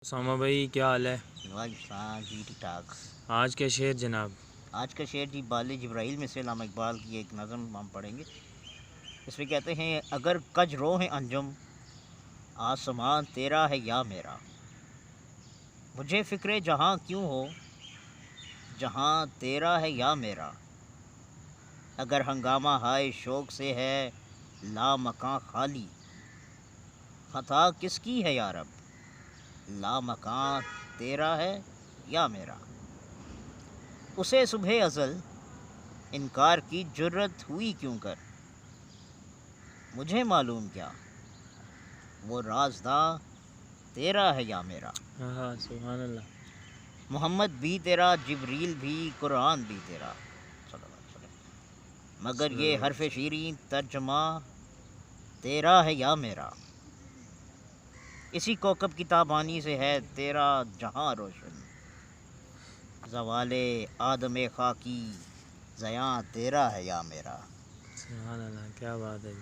ساما بھائی کیا حال ہے؟ وعلیکم جی ٹھیک ٹھاک۔ آج کا شعر جناب؟ آج کا شعر جی بال جبرائیل میں سے علامہ اقبال کی ایک نظم ہم پڑھیں گے۔ اس میں کہتے ہیں: اگر کج رو ہے انجم، آسمان تیرا ہے یا میرا، مجھے فکر جہاں کیوں ہو، جہاں تیرا ہے یا میرا، اگر ہنگامہ ہائے شوق سے ہے لامکاں خالی، خطا کس کی ہے یا رب، لامکاں تیرا ہے یا میرا۔ اسے صبح ازل انکار کی جرت ہوئی کیوں کر، مجھے معلوم کیا وہ رازداں تیرا ہے یا میرا۔ ہاں سبحان اللہ۔ محمد بھی تیرا، جبریل بھی، قرآن بھی تیرا، صلی اللہ علیہ وسلم، مگر صلی یہ اللہ علیہ حرف وسلم۔ شیریں ترجمہ تیرا ہے یا میرا۔ اسی کوکب کی تابانی سے ہے تیرا جہاں روشن، زوال آدم خاکی زیاں تیرا ہے یا میرا۔ سبحان اللہ، کیا بات ہے۔